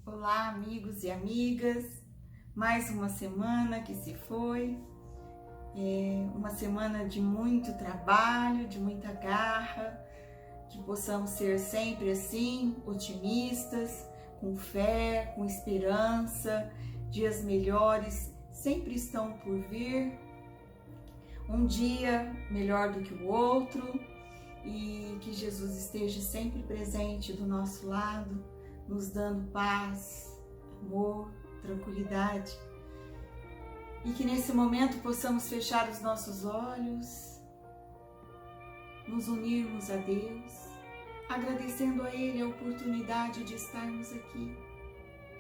Olá, amigos e amigas. Mais uma semana que se foi. Uma semana de muito trabalho, de muita garra, que possamos ser sempre assim, otimistas, com fé, com esperança. Dias melhores sempre estão por vir. Um dia melhor do que o outro, e que Jesus esteja sempre presente do nosso lado, nos dando paz, amor, tranquilidade. E que nesse momento possamos fechar os nossos olhos, nos unirmos a Deus, agradecendo a Ele a oportunidade de estarmos aqui,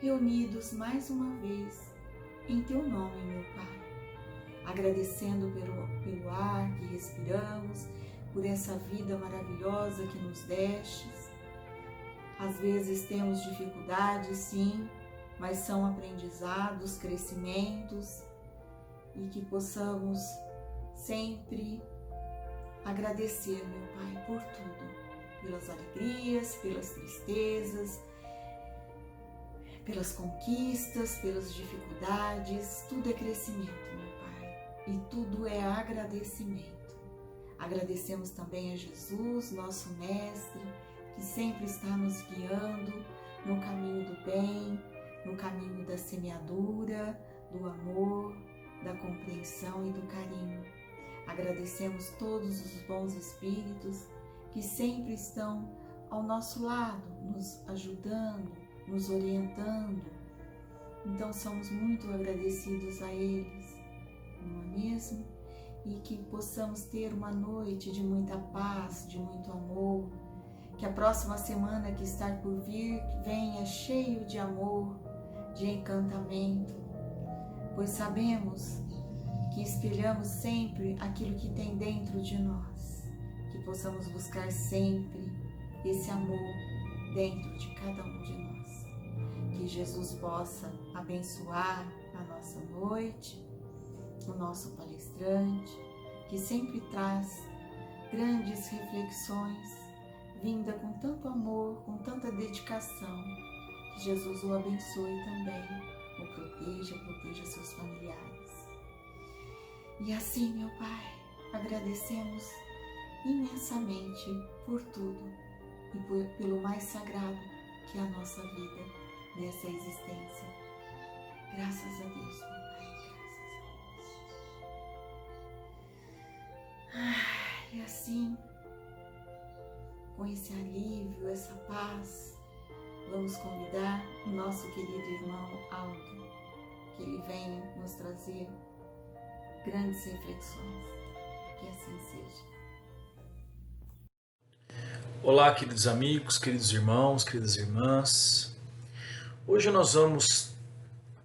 reunidos mais uma vez, em Teu nome, meu Pai. Agradecendo pelo ar que respiramos, por essa vida maravilhosa que nos destes. Às vezes temos dificuldades, sim, mas são aprendizados, crescimentos, e que possamos sempre agradecer, meu Pai, por tudo, pelas alegrias, pelas tristezas, pelas conquistas, pelas dificuldades. Tudo é crescimento, meu Pai, e tudo é agradecimento. Agradecemos também a Jesus, nosso Mestre, que sempre está nos guiando no caminho do bem, no caminho da semeadura, do amor, da compreensão e do carinho. Agradecemos todos os bons espíritos que sempre estão ao nosso lado, nos ajudando, nos orientando. Então somos muito agradecidos a eles, não é mesmo? E que possamos ter uma noite de muita paz, de muito amor, que a próxima semana que está por vir venha cheio de amor, de encantamento, pois sabemos que espelhamos sempre aquilo que tem dentro de nós, que possamos buscar sempre esse amor dentro de cada um de nós. Que Jesus possa abençoar a nossa noite, o nosso palestrante, que sempre traz grandes reflexões, vinda com tanto amor, com tanta dedicação. Que Jesus o abençoe também, o proteja seus familiares. E assim, meu Pai, agradecemos imensamente por tudo e pelo mais sagrado que é a nossa vida nessa existência. Graças a Deus, meu Pai, graças a Deus. E assim, com esse alívio, essa paz, vamos convidar o nosso querido irmão Aldo, que ele venha nos trazer grandes reflexões. Que assim seja. Olá, queridos amigos, queridos irmãos, queridas irmãs. Hoje nós vamos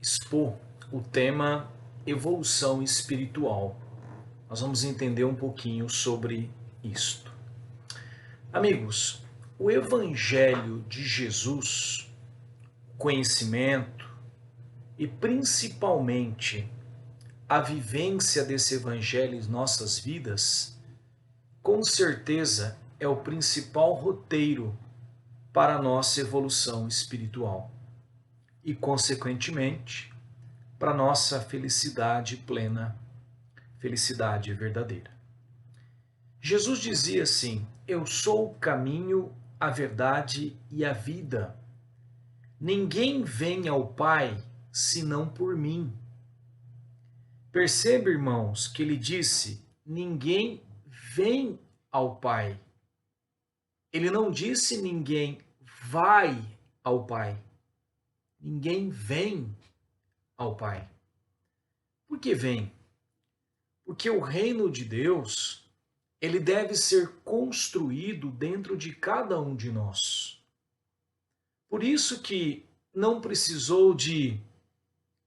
expor o tema evolução espiritual. Nós vamos entender um pouquinho sobre isto. Amigos, o Evangelho de Jesus, conhecimento e principalmente a vivência desse Evangelho em nossas vidas, com certeza é o principal roteiro para a nossa evolução espiritual e, consequentemente, para a nossa felicidade plena, felicidade verdadeira. Jesus dizia assim: eu sou o caminho, a verdade e a vida. Ninguém vem ao Pai senão por mim. Perceba, irmãos, que ele disse: ninguém vem ao Pai. Ele não disse ninguém vai ao Pai. Ninguém vem ao Pai. Por que vem? Porque o reino de Deus, ele deve ser construído dentro de cada um de nós. Por isso que não precisou de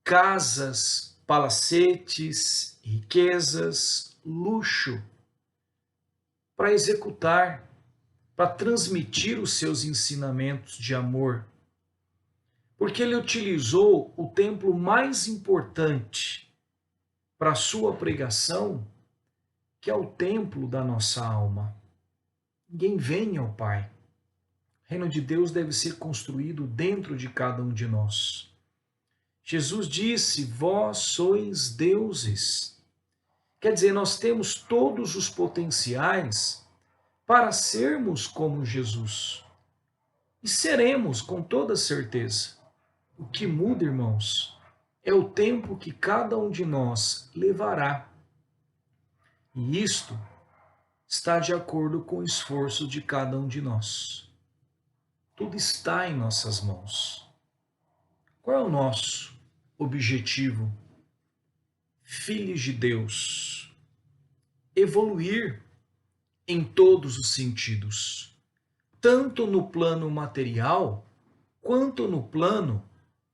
casas, palacetes, riquezas, luxo para executar, para transmitir os seus ensinamentos de amor. Porque ele utilizou o templo mais importante para a sua pregação, que é o templo da nossa alma. Ninguém vem ao Pai. reino de Deus deve ser construído dentro de cada um de nós. Jesus disse: vós sois deuses. Quer dizer, nós temos todos os potenciais para sermos como Jesus. E seremos, com toda certeza. O que muda, irmãos, é o tempo que cada um de nós levará. E isto está de acordo com o esforço de cada um de nós. Tudo está em nossas mãos. Qual é o nosso objetivo? Filhos de Deus, evoluir em todos os sentidos, tanto no plano material, quanto no plano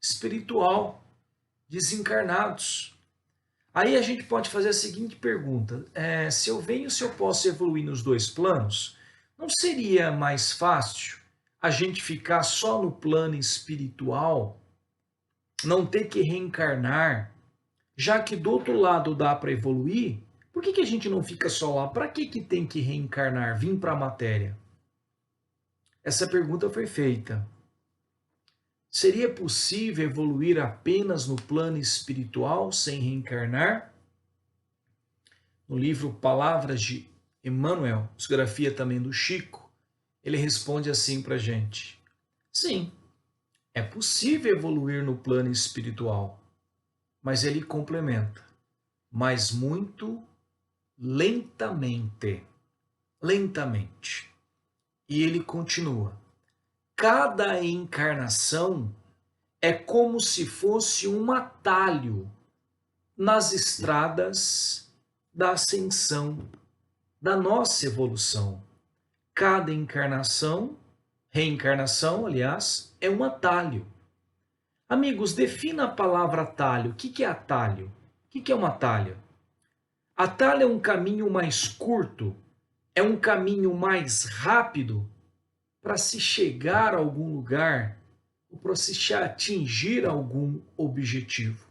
espiritual, desencarnados. Aí a gente pode fazer a seguinte pergunta: se eu venho, se eu posso evoluir nos dois planos, não seria mais fácil a gente ficar só no plano espiritual, não ter que reencarnar, já que do outro lado dá para evoluir? Por que a gente não fica só lá? Para que tem que reencarnar, vir para a matéria? Essa pergunta foi feita. Seria possível evoluir apenas no plano espiritual sem reencarnar? No livro Palavras de Emmanuel, psicografia também do Chico, ele responde assim para a gente: sim, é possível evoluir no plano espiritual, mas ele complementa, mas muito lentamente. Lentamente. E ele continua: cada encarnação é como se fosse um atalho nas estradas da ascensão, da nossa evolução. Cada encarnação, reencarnação, aliás, é um atalho. Amigos, defina a palavra atalho. O que é atalho? O que é um atalho? Atalho é um caminho mais curto, é um caminho mais rápido para se chegar a algum lugar ou para se atingir algum objetivo.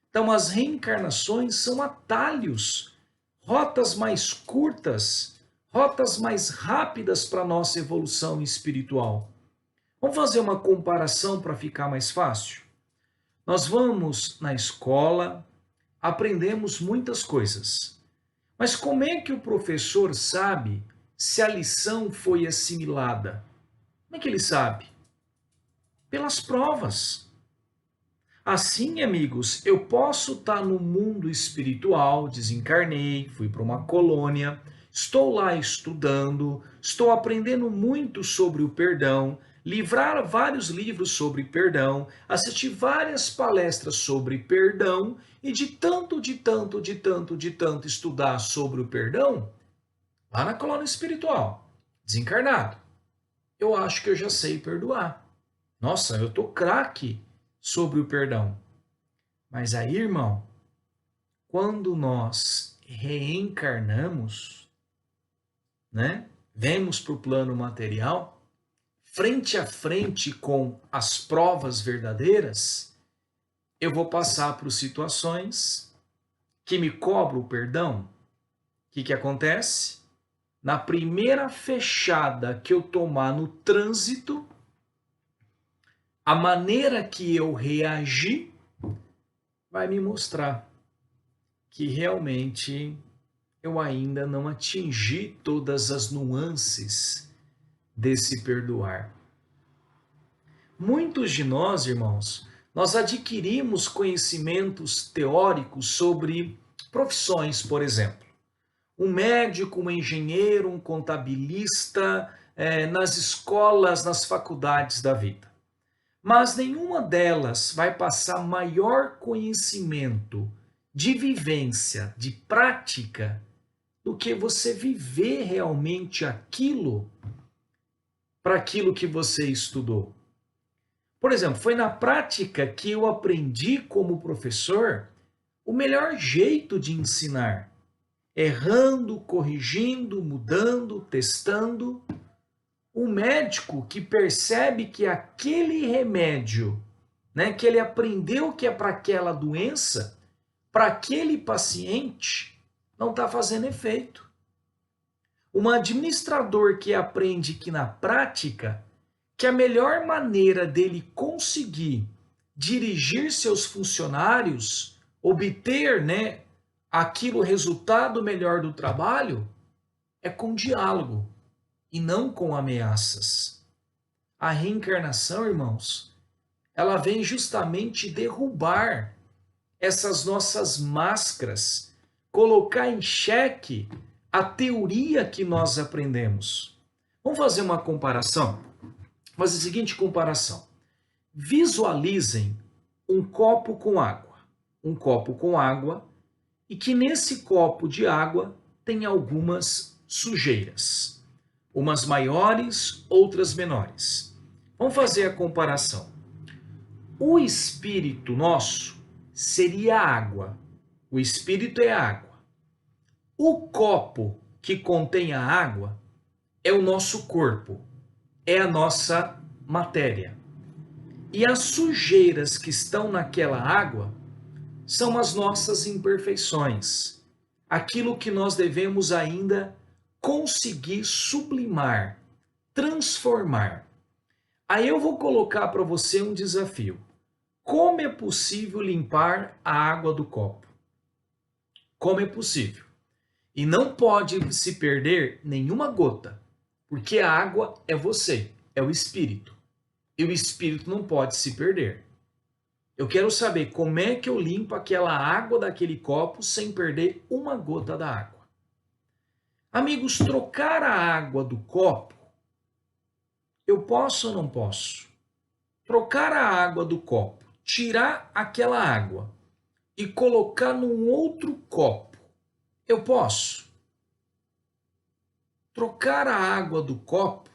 Então, as reencarnações são atalhos, rotas mais curtas, rotas mais rápidas para a nossa evolução espiritual. Vamos fazer uma comparação para ficar mais fácil? Nós vamos na escola, aprendemos muitas coisas, mas como é que o professor sabe se a lição foi assimilada? Como é que ele sabe? Pelas provas. Assim, amigos, eu posso estar no mundo espiritual, desencarnei, fui para uma colônia, estou lá estudando, estou aprendendo muito sobre o perdão, livrar vários livros sobre perdão, assistir várias palestras sobre perdão e de tanto estudar sobre o perdão, lá na colônia espiritual, desencarnado, eu acho que eu já sei perdoar. Nossa, eu tô craque sobre o perdão. Mas aí, irmão, quando nós reencarnamos, né? Vemos para o plano material, frente a frente com as provas verdadeiras, eu vou passar por situações que me cobram o perdão. O que acontece? Na primeira fechada que eu tomar no trânsito, a maneira que eu reagi vai me mostrar que realmente eu ainda não atingi todas as nuances desse perdoar. Muitos de nós, irmãos, nós adquirimos conhecimentos teóricos sobre profissões, por exemplo. Um médico, um engenheiro, um contabilista, nas escolas, nas faculdades da vida. Mas nenhuma delas vai passar maior conhecimento de vivência, de prática, do que você viver realmente aquilo para aquilo que você estudou. Por exemplo, foi na prática que eu aprendi como professor o melhor jeito de ensinar. Errando, corrigindo, mudando, testando. O médico que percebe que aquele remédio, né, que ele aprendeu que é para aquela doença, para aquele paciente, não está fazendo efeito. Um administrador que aprende que na prática que a melhor maneira dele conseguir dirigir seus funcionários, obter, né, aquilo resultado melhor do trabalho, é com diálogo e não com ameaças. A reencarnação, irmãos, ela vem justamente derrubar essas nossas máscaras, colocar em xeque a teoria que nós aprendemos. Vamos fazer uma comparação? Fazer a seguinte comparação. Visualizem um copo com água. Um copo com água e que nesse copo de água tem algumas sujeiras. Umas maiores, outras menores. Vamos fazer a comparação. O espírito nosso seria água. O espírito é água. O copo que contém a água é o nosso corpo, é a nossa matéria. E as sujeiras que estão naquela água são as nossas imperfeições, aquilo que nós devemos ainda conseguir sublimar, transformar. Aí eu vou colocar para você um desafio. Como é possível limpar a água do copo? Como é possível? E não pode se perder nenhuma gota, porque a água é você, é o espírito. E o espírito não pode se perder. Eu quero saber como é que eu limpo aquela água daquele copo sem perder uma gota da água. Amigos, trocar a água do copo, eu posso ou não posso? Trocar a água do copo, tirar aquela água e colocar num outro copo, eu posso? Trocar a água do copo,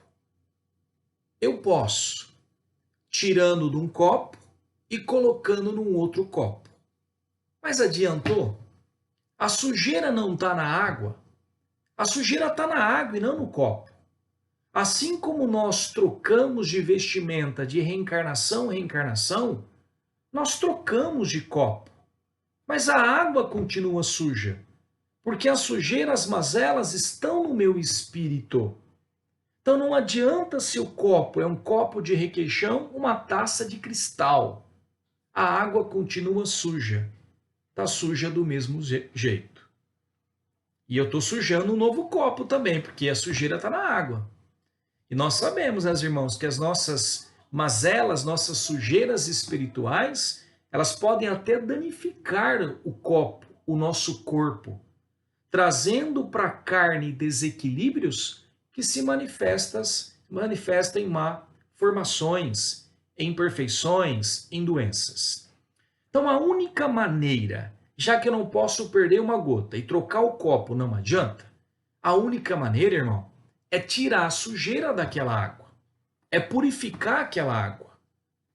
eu posso. Tirando de um copo e colocando num outro copo. Mas adiantou? A sujeira não está na água. A sujeira está na água e não no copo. Assim como nós trocamos de vestimenta de reencarnação em reencarnação, nós trocamos de copo. Mas a água continua suja, porque a sujeira, as mazelas estão no meu espírito. Então não adianta se o copo é um copo de requeijão, uma taça de cristal. A água continua suja. Está suja do mesmo jeito. E eu estou sujando um novo copo também, porque a sujeira está na água. E nós sabemos, né, irmãos, que as nossas mazelas, nossas sujeiras espirituais, elas podem até danificar o copo, o nosso corpo, trazendo para a carne desequilíbrios que se manifestam em malformações, em imperfeições, em doenças. Então a única maneira, já que eu não posso perder uma gota e trocar o copo não adianta, a única maneira, irmão, é tirar a sujeira daquela água, é purificar aquela água.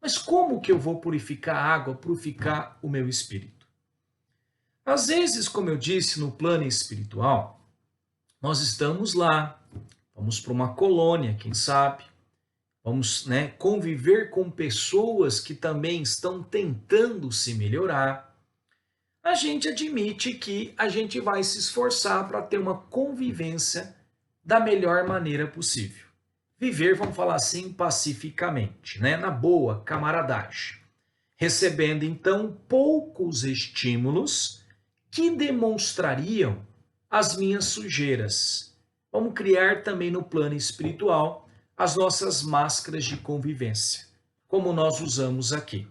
Mas como que eu vou purificar a água, purificar o meu espírito? Às vezes, como eu disse, no plano espiritual, nós estamos lá, vamos para uma colônia, quem sabe, vamos, né, conviver com pessoas que também estão tentando se melhorar. A gente admite que a gente vai se esforçar para ter uma convivência da melhor maneira possível. Viver, vamos falar assim, pacificamente, né, na boa, camaradagem. Recebendo, então, poucos estímulos que demonstrariam as minhas sujeiras. Vamos criar também no plano espiritual as nossas máscaras de convivência, como nós usamos aqui,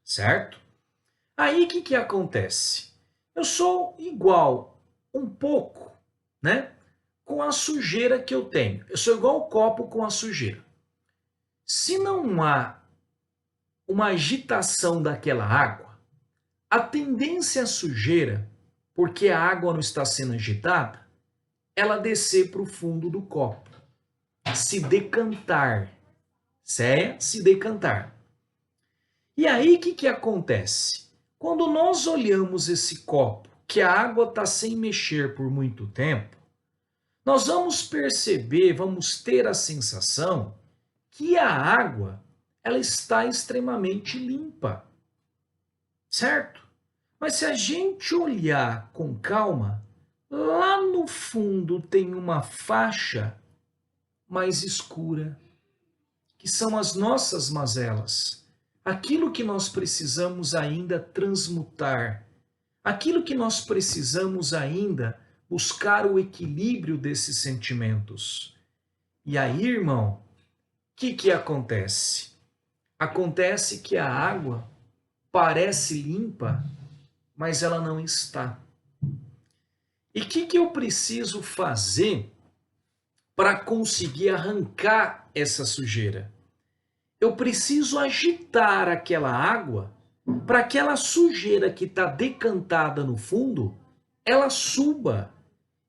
certo? Aí o que acontece? Eu sou igual um pouco, né, com a sujeira que eu tenho. Eu sou igual ao copo com a sujeira. Se não há uma agitação daquela água, a tendência à sujeira, porque a água não está sendo agitada, ela descer para o fundo do copo, se decantar, certo? Se decantar. E aí o que acontece? Quando nós olhamos esse copo, que a água está sem mexer por muito tempo, nós vamos perceber, vamos ter a sensação que a água ela está extremamente limpa, certo? Mas se a gente olhar com calma, lá no fundo tem uma faixa mais escura. que são as nossas mazelas, aquilo que nós precisamos ainda transmutar, aquilo que nós precisamos ainda buscar o equilíbrio desses sentimentos. E aí, irmão, o que acontece? Acontece que a água parece limpa, mas ela não está. E o que eu preciso fazer para conseguir arrancar essa sujeira? Eu preciso agitar aquela água para aquela sujeira que está decantada no fundo, ela suba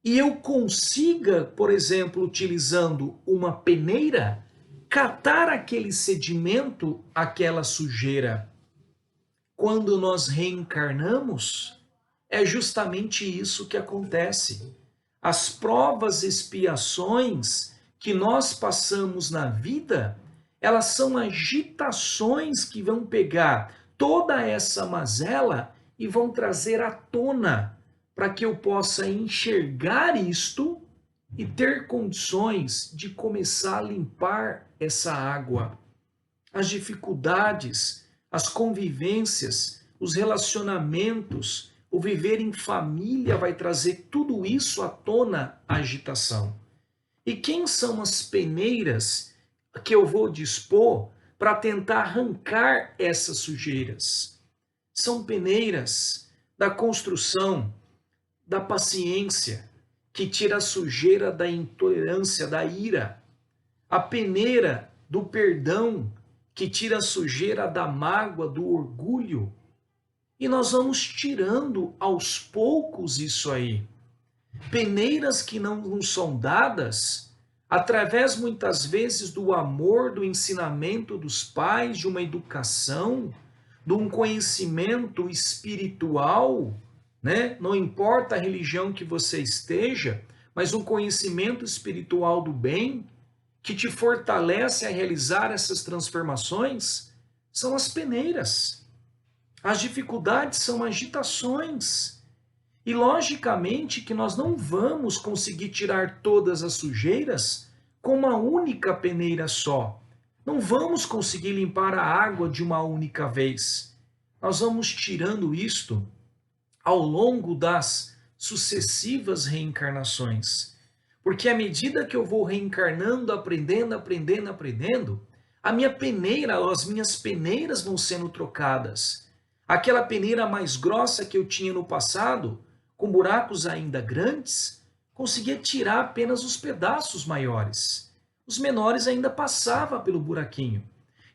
e eu consiga, por exemplo, utilizando uma peneira, catar aquele sedimento, aquela sujeira. Quando nós reencarnamos, é justamente isso que acontece. As provas, expiações que nós passamos na vida, elas são agitações que vão pegar toda essa mazela e vão trazer à tona para que eu possa enxergar isto e ter condições de começar a limpar essa água. As dificuldades, as convivências, os relacionamentos, o viver em família vai trazer tudo isso à tona, a agitação. E quem são as peneiras que eu vou dispor para tentar arrancar essas sujeiras? São peneiras da construção, da paciência, que tira a sujeira da intolerância, da ira. A peneira do perdão, que tira a sujeira da mágoa, do orgulho. E nós vamos tirando aos poucos isso aí. Peneiras que não nos são dadas através muitas vezes do amor, do ensinamento dos pais, de uma educação, de um conhecimento espiritual, né? Não importa a religião que você esteja, mas um conhecimento espiritual do bem que te fortalece a realizar essas transformações, são as peneiras. As dificuldades são agitações. E logicamente que nós não vamos conseguir tirar todas as sujeiras com uma única peneira só. Não vamos conseguir limpar a água de uma única vez. Nós vamos tirando isto ao longo das sucessivas reencarnações. Porque à medida que eu vou reencarnando, aprendendo, a minha peneira, as minhas peneiras vão sendo trocadas. Aquela peneira mais grossa que eu tinha no passado, com buracos ainda grandes, conseguia tirar apenas os pedaços maiores. Os menores ainda passavam pelo buraquinho.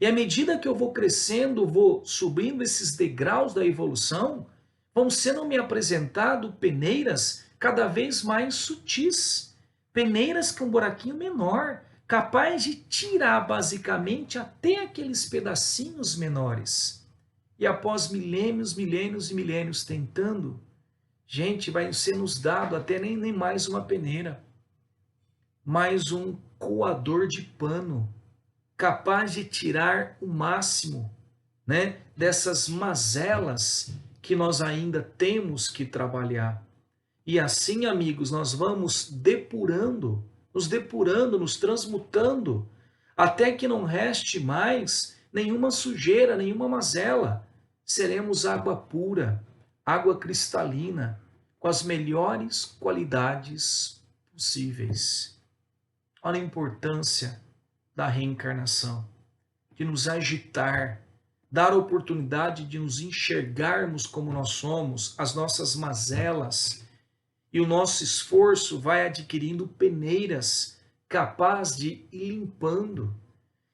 E à medida que eu vou crescendo, vou subindo esses degraus da evolução, vão sendo me apresentado peneiras cada vez mais sutis. Peneiras com um buraquinho menor, capaz de tirar basicamente até aqueles pedacinhos menores. E após milênios, milênios e milênios tentando, gente, vai ser nos dado até nem mais uma peneira, mais um coador de pano, capaz de tirar o máximo, né, dessas mazelas que nós ainda temos que trabalhar. E assim, amigos, nós vamos depurando, nos transmutando, até que não reste mais nenhuma sujeira, nenhuma mazela. Seremos água pura, água cristalina, com as melhores qualidades possíveis. Olha a importância da reencarnação, de nos agitar, dar a oportunidade de nos enxergarmos como nós somos, as nossas mazelas, e o nosso esforço vai adquirindo peneiras capaz de ir limpando,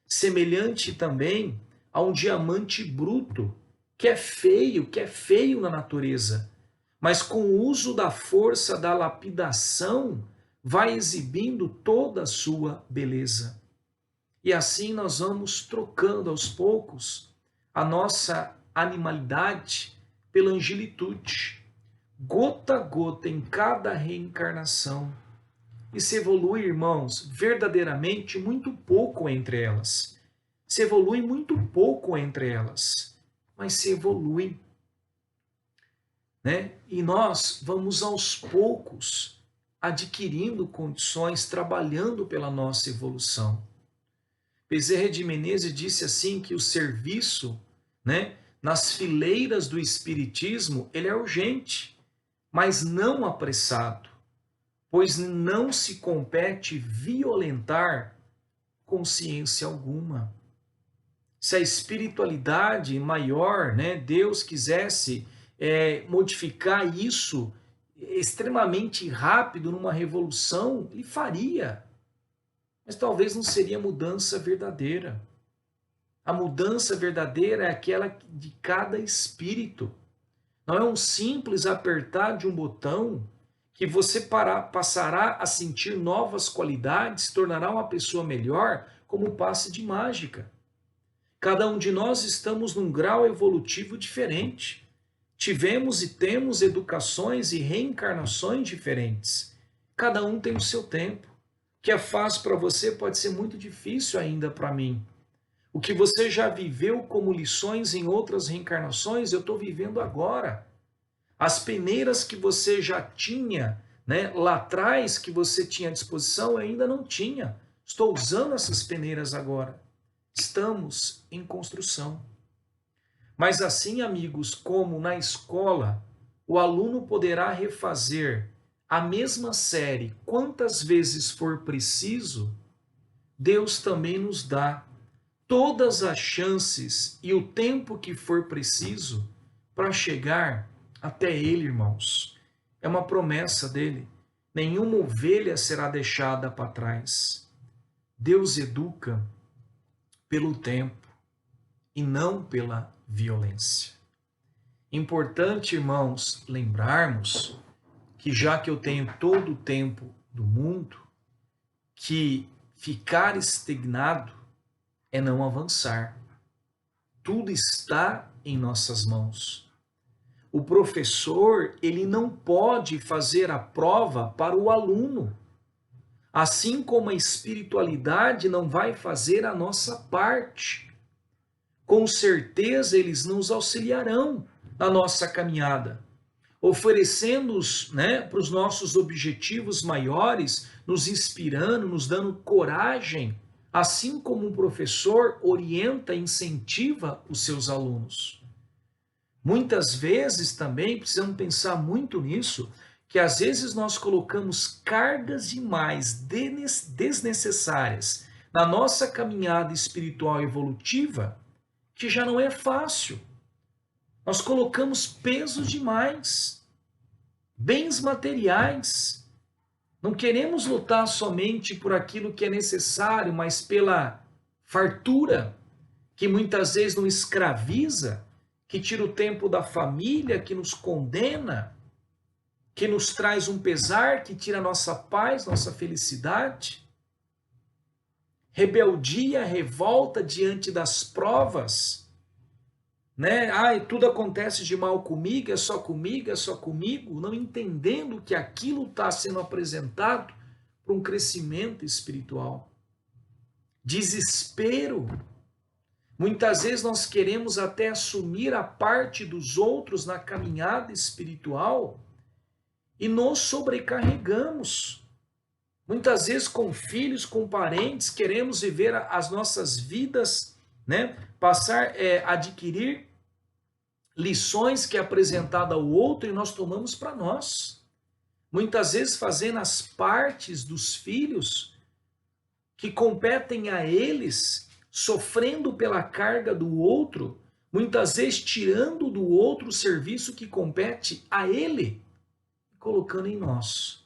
semelhante também a um diamante bruto, que é feio na natureza, mas com o uso da força da lapidação, vai exibindo toda a sua beleza. E assim nós vamos trocando aos poucos a nossa animalidade pela angelitude, gota a gota em cada reencarnação. E se evolui, irmãos, verdadeiramente muito pouco entre elas. Se evolui muito pouco entre elas, mas se evolui, né? E nós vamos aos poucos adquirindo condições, trabalhando pela nossa evolução. Bezerra de Menezes disse assim que o serviço, né, nas fileiras do espiritismo, ele é urgente, mas não apressado, pois não se compete violentar consciência alguma. Se a espiritualidade maior, né, Deus quisesse modificar isso extremamente rápido numa revolução, ele faria. Mas talvez não seria mudança verdadeira. A mudança verdadeira é aquela de cada espírito. Não é um simples apertar de um botão que você passará a sentir novas qualidades, se tornará uma pessoa melhor, como um passe de mágica. Cada um de nós estamos num grau evolutivo diferente. Tivemos e temos educações e reencarnações diferentes. Cada um tem o seu tempo. O que é fácil para você pode ser muito difícil ainda para mim. O que você já viveu como lições em outras reencarnações, eu estou vivendo agora. As peneiras que você já tinha, né, lá atrás, que você tinha à disposição, eu ainda não tinha. Estou usando essas peneiras agora. Estamos em construção. Mas assim, amigos, como na escola, o aluno poderá refazer a mesma série quantas vezes for preciso, Deus também nos dá todas as chances e o tempo que for preciso para chegar até Ele, irmãos. É uma promessa dele. Nenhuma ovelha será deixada para trás. Deus educa pelo tempo e não pela violência. Importante, irmãos, lembrarmos que já que eu tenho todo o tempo do mundo, que ficar estagnado é não avançar. Tudo está em nossas mãos. O professor, ele não pode fazer a prova para o aluno. Assim como a espiritualidade não vai fazer a nossa parte. Com certeza eles nos auxiliarão na nossa caminhada, oferecendo-os, né, para os nossos objetivos maiores, nos inspirando, nos dando coragem, assim como um professor orienta e incentiva os seus alunos. Muitas vezes também precisamos pensar muito nisso, que às vezes nós colocamos cargas demais desnecessárias na nossa caminhada espiritual evolutiva, que já não é fácil. Nós colocamos pesos demais, bens materiais. Não queremos lutar somente por aquilo que é necessário, mas pela fartura, que muitas vezes nos escraviza, que tira o tempo da família, que nos condena, que nos traz um pesar, que tira nossa paz, nossa felicidade. Rebeldia, revolta diante das provas, né? Ai, tudo acontece de mal comigo, é só comigo, é só comigo, não entendendo que aquilo está sendo apresentado para um crescimento espiritual. Desespero. Muitas vezes nós queremos até assumir a parte dos outros na caminhada espiritual e nos sobrecarregamos. Muitas vezes com filhos, com parentes, queremos viver as nossas vidas, né? Passar, adquirir lições que é apresentada ao outro e nós tomamos para nós. Muitas vezes fazendo as partes dos filhos que competem a eles, sofrendo pela carga do outro, muitas vezes tirando do outro o serviço que compete a ele, colocando em nós,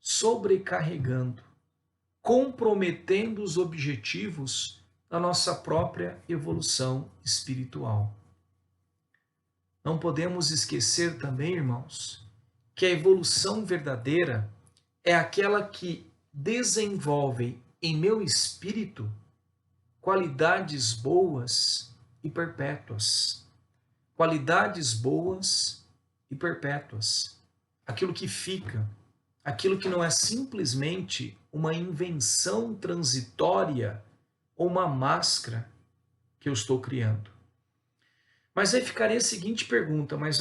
sobrecarregando, comprometendo os objetivos da nossa própria evolução espiritual. Não podemos esquecer também, irmãos, que a evolução verdadeira é aquela que desenvolve em meu espírito qualidades boas e perpétuas. Qualidades boas e perpétuas. Aquilo que fica, aquilo que não é simplesmente uma invenção transitória ou uma máscara que eu estou criando. Mas aí ficaria a seguinte pergunta, mas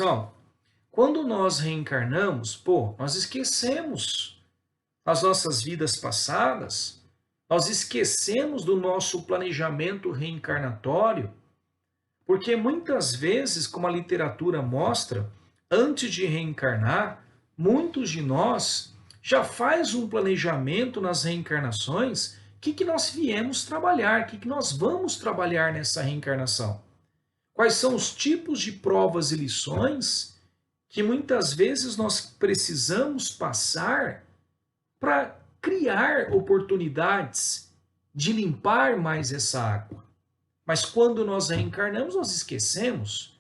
quando nós reencarnamos, nós esquecemos as nossas vidas passadas, Nós esquecemos do nosso planejamento reencarnatório, porque muitas vezes, como a literatura mostra, antes de reencarnar, muitos de nós já faz um planejamento nas reencarnações, o que nós viemos trabalhar, o que nós vamos trabalhar nessa reencarnação. Quais são os tipos de provas e lições que muitas vezes nós precisamos passar para criar oportunidades de limpar mais essa água. Mas quando nós reencarnamos, nós esquecemos.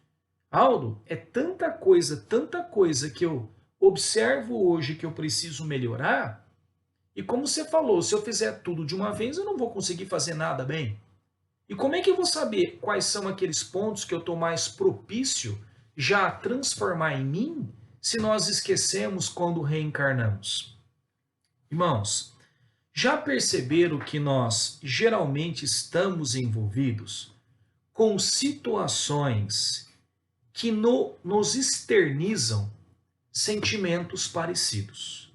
Aldo, é tanta coisa que eu observo hoje que eu preciso melhorar. E como você falou, se eu fizer tudo de uma vez, eu não vou conseguir fazer nada bem. E como é que eu vou saber quais são aqueles pontos que eu estou mais propício já a transformar em mim, se nós esquecemos quando reencarnamos? Irmãos, já perceberam que nós geralmente estamos envolvidos com situações que nos externizam sentimentos parecidos?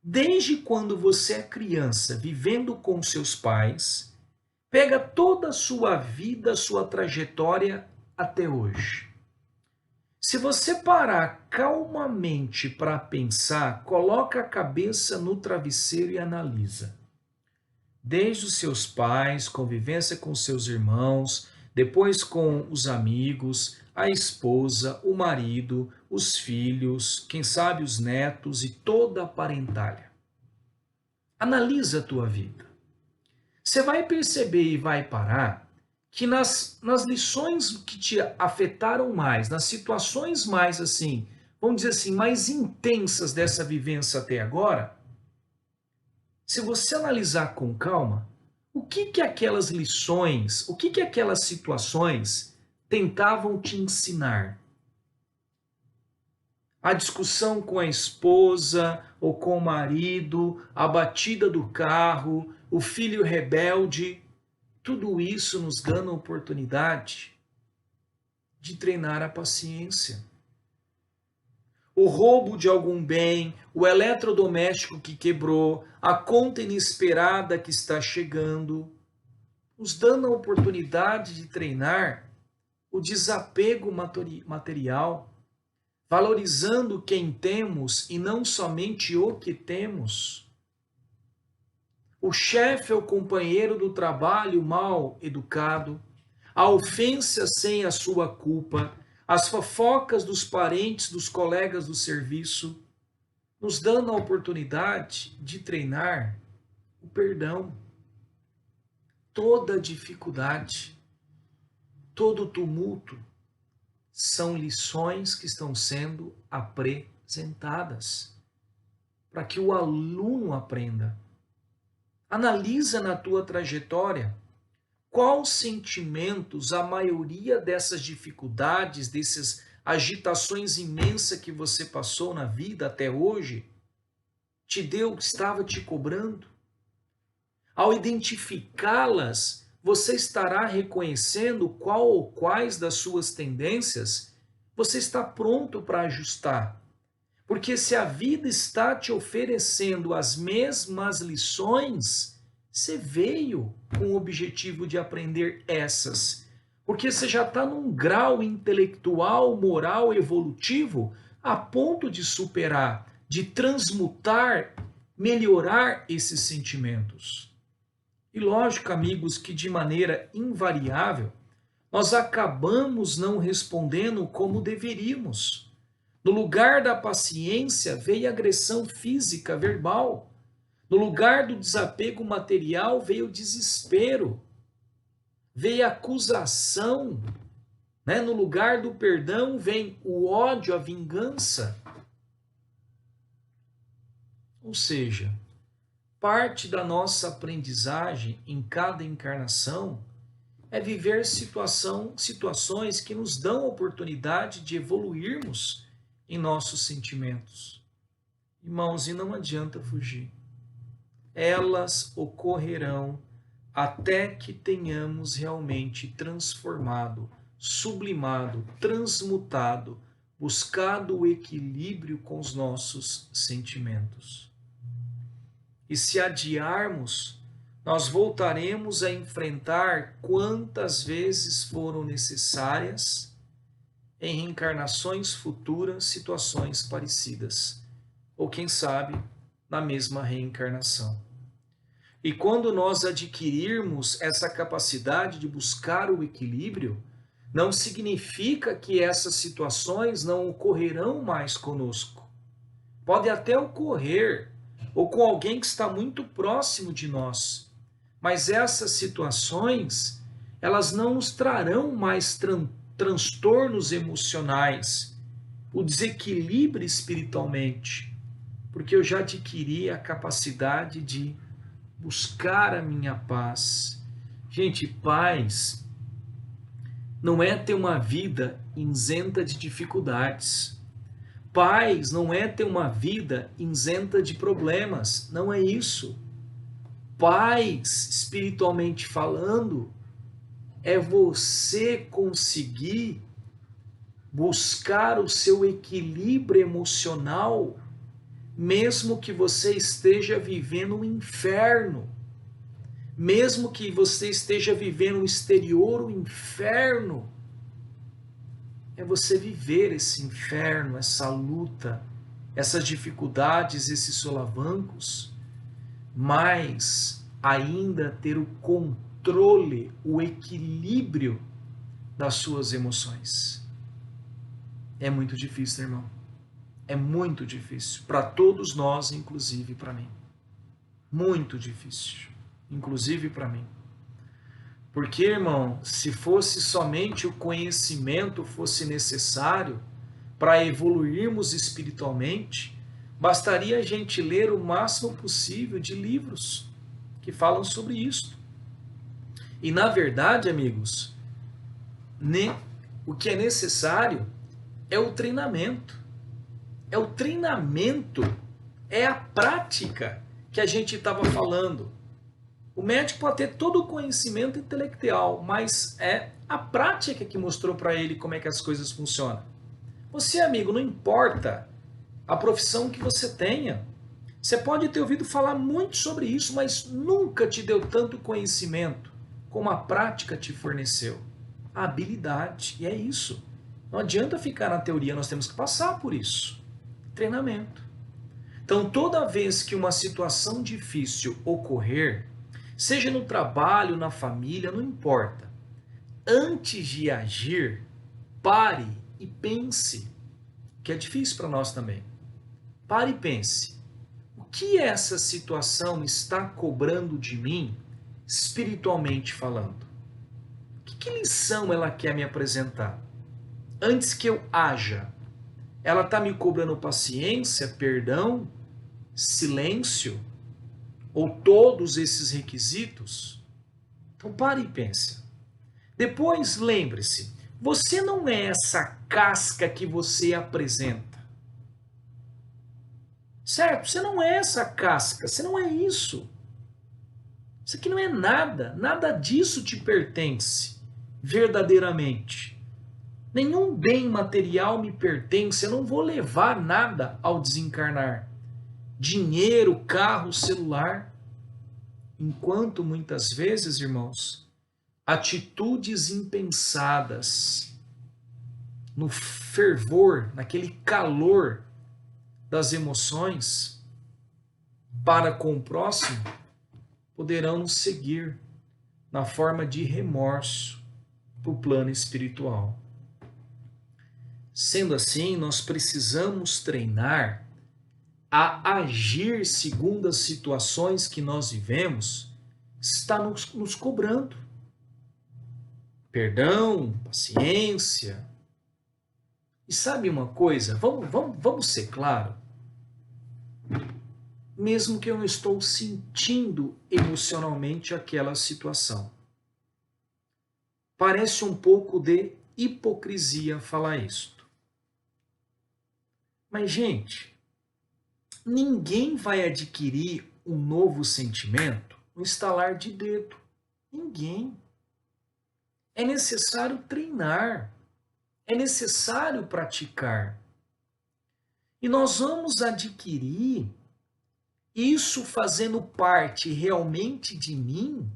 Desde quando você é criança, vivendo com seus pais, pega toda a sua vida, a sua trajetória até hoje. Se você parar calmamente para pensar, coloca a cabeça no travesseiro e analisa. Desde os seus pais, convivência com seus irmãos, depois com os amigos, a esposa, o marido, os filhos, quem sabe os netos e toda a parentalha. Analisa a tua vida. Você vai perceber e vai parar que nas lições que te afetaram mais, nas situações mais assim, vamos dizer assim, mais intensas dessa vivência até agora, se você analisar com calma, o que aquelas lições, o que aquelas situações tentavam te ensinar? A discussão com a esposa ou com o marido, a batida do carro, o filho rebelde, tudo isso nos dando a oportunidade de treinar a paciência. O roubo de algum bem, o eletrodoméstico que quebrou, a conta inesperada que está chegando, nos dando a oportunidade de treinar o desapego material, valorizando quem temos e não somente o que temos. O chefe é o companheiro do trabalho mal educado, a ofensa sem a sua culpa, as fofocas dos parentes, dos colegas do serviço, nos dando a oportunidade de treinar o perdão. Toda dificuldade, todo tumulto são lições que estão sendo apresentadas para que o aluno aprenda. Analisa na tua trajetória quais sentimentos a maioria dessas dificuldades, dessas agitações imensas que você passou na vida até hoje, te deu, estava te cobrando. Ao identificá-las, você estará reconhecendo qual ou quais das suas tendências você está pronto para ajustar. Porque se a vida está te oferecendo as mesmas lições, você veio com o objetivo de aprender essas. Porque você já está num grau intelectual, moral, evolutivo, a ponto de superar, de transmutar, melhorar esses sentimentos. E lógico, amigos, que de maneira invariável, nós acabamos não respondendo como deveríamos. No lugar da paciência veio agressão física, verbal. No lugar do desapego material veio o desespero. Veio a acusação. Né? No lugar do perdão vem o ódio, a vingança. Ou seja, parte da nossa aprendizagem em cada encarnação é viver situações que nos dão a oportunidade de evoluirmos em nossos sentimentos. Irmãos, e não adianta fugir. Elas ocorrerão até que tenhamos realmente transformado, sublimado, transmutado, buscado o equilíbrio com os nossos sentimentos. E se adiarmos, nós voltaremos a enfrentar quantas vezes foram necessárias em reencarnações futuras situações parecidas, ou quem sabe, na mesma reencarnação. E quando nós adquirirmos essa capacidade de buscar o equilíbrio, não significa que essas situações não ocorrerão mais conosco. Pode até ocorrer, ou com alguém que está muito próximo de nós, mas essas situações, elas não nos trarão mais transtornos emocionais, o desequilíbrio espiritualmente, porque eu já adquiri a capacidade de buscar a minha paz. Gente, paz não é ter uma vida isenta de dificuldades. Paz não é ter uma vida isenta de problemas. Não é isso. Paz, espiritualmente falando, é você conseguir buscar o seu equilíbrio emocional, mesmo que você esteja vivendo um inferno, mesmo que você esteja vivendo no exterior o inferno, é você viver esse inferno, essa luta, essas dificuldades, esses solavancos, mas ainda ter o controle, o equilíbrio das suas emoções. É muito difícil, irmão. É muito difícil. Para todos nós, inclusive para mim. Muito difícil. Inclusive para mim. Porque, irmão, se fosse somente o conhecimento fosse necessário para evoluirmos espiritualmente, bastaria a gente ler o máximo possível de livros que falam sobre isso. E, na verdade, amigos, o que é necessário é o treinamento. É o treinamento, é a prática que a gente estava falando. O médico pode ter todo o conhecimento intelectual, mas é a prática que mostrou para ele como é que as coisas funcionam. Você, amigo, não importa a profissão que você tenha. Você pode ter ouvido falar muito sobre isso, mas nunca te deu tanto conhecimento como a prática te forneceu. A habilidade, e é isso. Não adianta ficar na teoria, nós temos que passar por isso. Treinamento. Então, toda vez que uma situação difícil ocorrer, seja no trabalho, na família, não importa. Antes de agir, pare e pense, que é difícil para nós também. Pare e pense. O que essa situação está cobrando de mim, espiritualmente falando? Que lição ela quer me apresentar? Antes que eu haja, ela está me cobrando paciência, perdão, silêncio, ou todos esses requisitos? Então pare e pense. Depois lembre-se, você não é essa casca que você apresenta. Certo? Você não é essa casca, você não é isso. Isso aqui não é nada, nada disso te pertence verdadeiramente. Nenhum bem material me pertence, eu não vou levar nada ao desencarnar. Dinheiro, carro, celular. Enquanto muitas vezes, irmãos, atitudes impensadas, no fervor, naquele calor das emoções, para com o próximo, poderão nos seguir na forma de remorso para o plano espiritual. Sendo assim, nós precisamos treinar a agir segundo as situações que nós vivemos, está nos cobrando. Perdão, paciência. E sabe uma coisa? Vamos ser claro. Mesmo que eu não estou sentindo emocionalmente aquela situação. Parece um pouco de hipocrisia falar isto. Mas, gente, ninguém vai adquirir um novo sentimento no estalar de dedo. Ninguém. É necessário treinar. É necessário praticar. E nós vamos adquirir isso fazendo parte realmente de mim,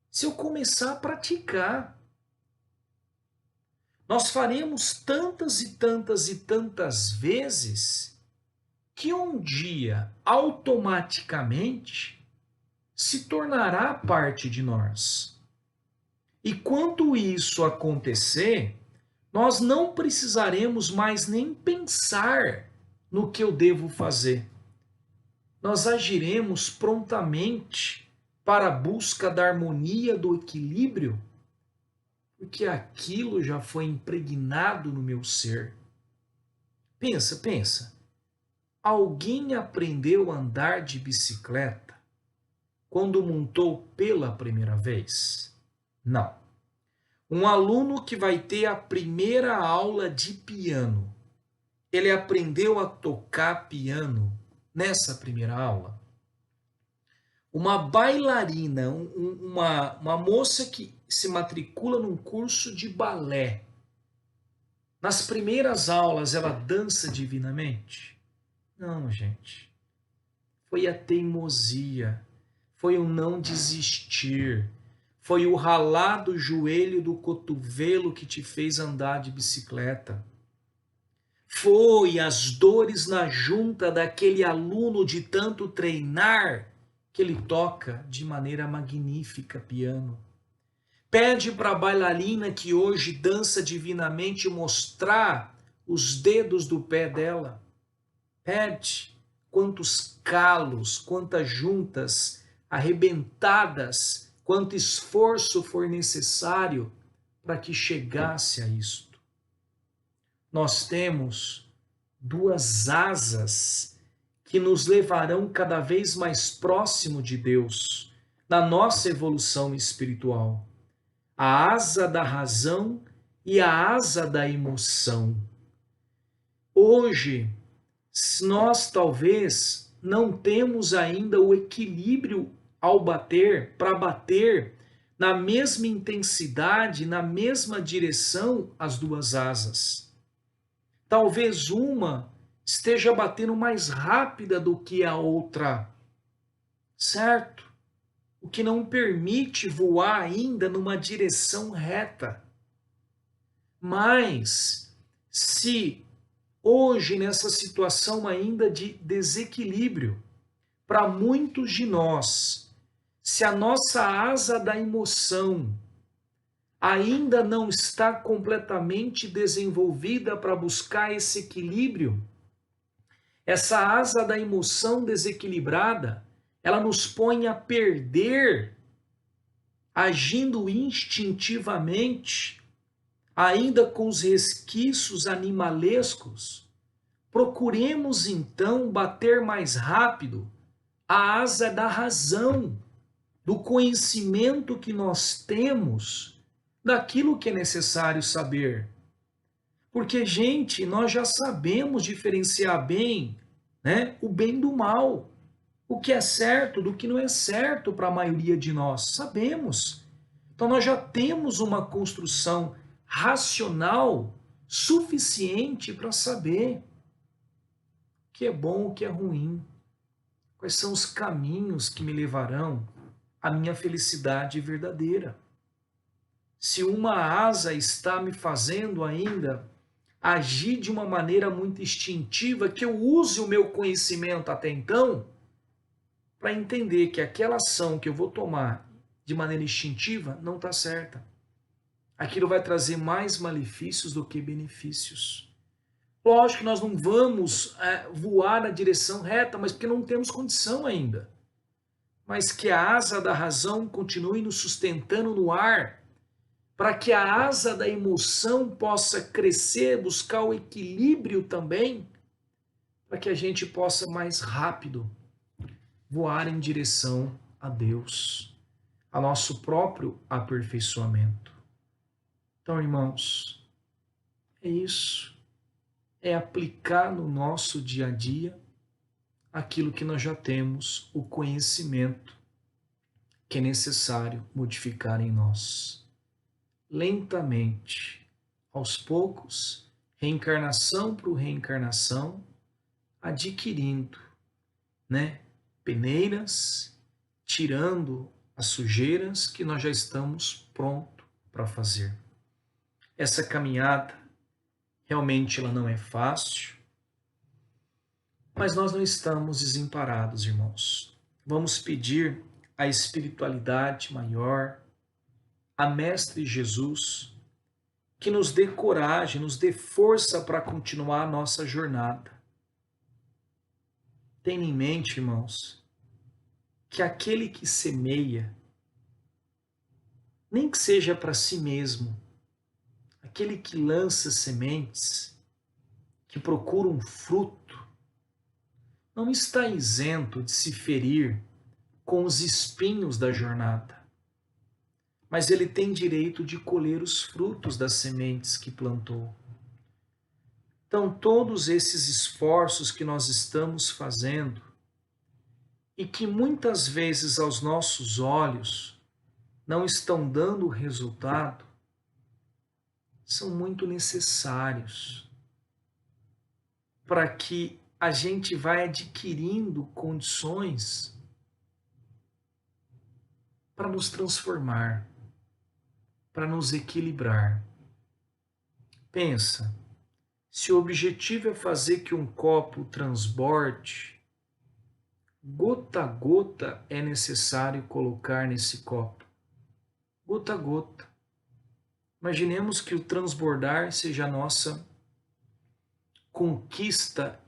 se eu começar a praticar. Nós faremos tantas e tantas e tantas vezes que um dia, automaticamente, se tornará parte de nós. E quando isso acontecer, nós não precisaremos mais nem pensar no que eu devo fazer. Nós agiremos prontamente para a busca da harmonia, do equilíbrio, porque aquilo já foi impregnado no meu ser. Pensa. Alguém aprendeu a andar de bicicleta quando montou pela primeira vez? Não. Um aluno que vai ter a primeira aula de piano, ele aprendeu a tocar piano nessa primeira aula? Uma bailarina, uma moça que se matricula num curso de balé, nas primeiras aulas ela dança divinamente? Não, gente. Foi a teimosia, foi o não desistir, foi o ralar do joelho e do cotovelo que te fez andar de bicicleta. Foi as dores na junta daquele aluno de tanto treinar que ele toca de maneira magnífica piano. Pede para a bailarina que hoje dança divinamente mostrar os dedos do pé dela. Pede quantos calos, quantas juntas arrebentadas, quanto esforço for necessário para que chegasse a isto. Nós temos duas asas que nos levarão cada vez mais próximo de Deus na nossa evolução espiritual. A asa da razão e a asa da emoção. Hoje, nós talvez não temos ainda o equilíbrio ao bater, para bater na mesma intensidade, na mesma direção as duas asas. Talvez uma esteja batendo mais rápida do que a outra, certo? O que não permite voar ainda numa direção reta. Mas, se hoje, nessa situação ainda de desequilíbrio, para muitos de nós, se a nossa asa da emoção ainda não está completamente desenvolvida para buscar esse equilíbrio, essa asa da emoção desequilibrada, ela nos põe a perder, agindo instintivamente, ainda com os resquícios animalescos. Procuremos então bater mais rápido a asa da razão, do conhecimento que nós temos daquilo que é necessário saber. Porque, gente, nós já sabemos diferenciar bem, né, o bem do mal, o que é certo do que não é certo para a maioria de nós. Sabemos. Então, nós já temos uma construção racional suficiente para saber o que é bom, o que é ruim. Quais são os caminhos que me levarão à minha felicidade verdadeira? Se uma asa está me fazendo ainda agir de uma maneira muito instintiva, que eu use o meu conhecimento até então para entender que aquela ação que eu vou tomar de maneira instintiva não está certa. Aquilo vai trazer mais malefícios do que benefícios. Lógico que nós não vamos voar na direção reta, mas porque não temos condição ainda. Mas que a asa da razão continue nos sustentando no ar, para que a asa da emoção possa crescer, buscar o equilíbrio também, para que a gente possa mais rápido voar em direção a Deus, a nosso próprio aperfeiçoamento. Então, irmãos, é isso. É aplicar no nosso dia a dia aquilo que nós já temos, o conhecimento que é necessário modificar em nós. Lentamente, aos poucos, reencarnação por reencarnação, adquirindo né, peneiras, tirando as sujeiras que nós já estamos pronto para fazer. Essa caminhada realmente ela não é fácil, mas nós não estamos desamparados, irmãos. Vamos pedir a espiritualidade maior, a Mestre Jesus, que nos dê coragem, nos dê força para continuar a nossa jornada. Tenha em mente, irmãos, que aquele que semeia, nem que seja para si mesmo, aquele que lança sementes, que procura um fruto, não está isento de se ferir com os espinhos da jornada, mas ele tem direito de colher os frutos das sementes que plantou. Então, todos esses esforços que nós estamos fazendo e que muitas vezes aos nossos olhos não estão dando resultado, são muito necessários para que a gente vai adquirindo condições para nos transformar, para nos equilibrar. Pensa, se o objetivo é fazer que um copo transborde, gota a gota é necessário colocar nesse copo. Gota a gota. Imaginemos que o transbordar seja a nossa conquista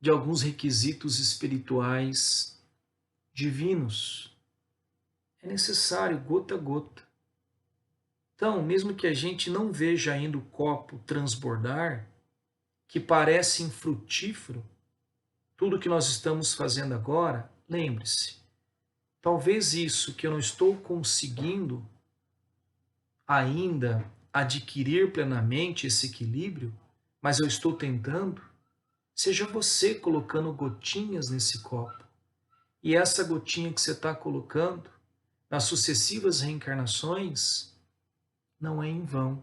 de alguns requisitos espirituais divinos. É necessário gota a gota. Então, mesmo que a gente não veja ainda o copo transbordar, que parece infrutífero, tudo que nós estamos fazendo agora, lembre-se, talvez isso que eu não estou conseguindo ainda adquirir plenamente esse equilíbrio, mas eu estou tentando, seja você colocando gotinhas nesse copo. E essa gotinha que você está colocando, nas sucessivas reencarnações, não é em vão.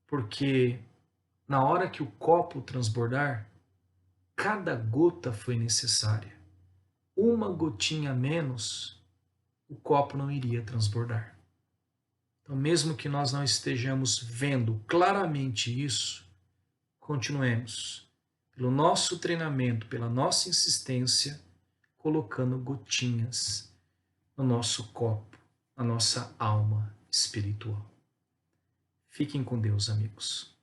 Porque na hora que o copo transbordar, cada gota foi necessária. Uma gotinha a menos, o copo não iria transbordar. Então, mesmo que nós não estejamos vendo claramente isso, continuemos, pelo nosso treinamento, pela nossa insistência, colocando gotinhas no nosso copo, na nossa alma espiritual. Fiquem com Deus, amigos.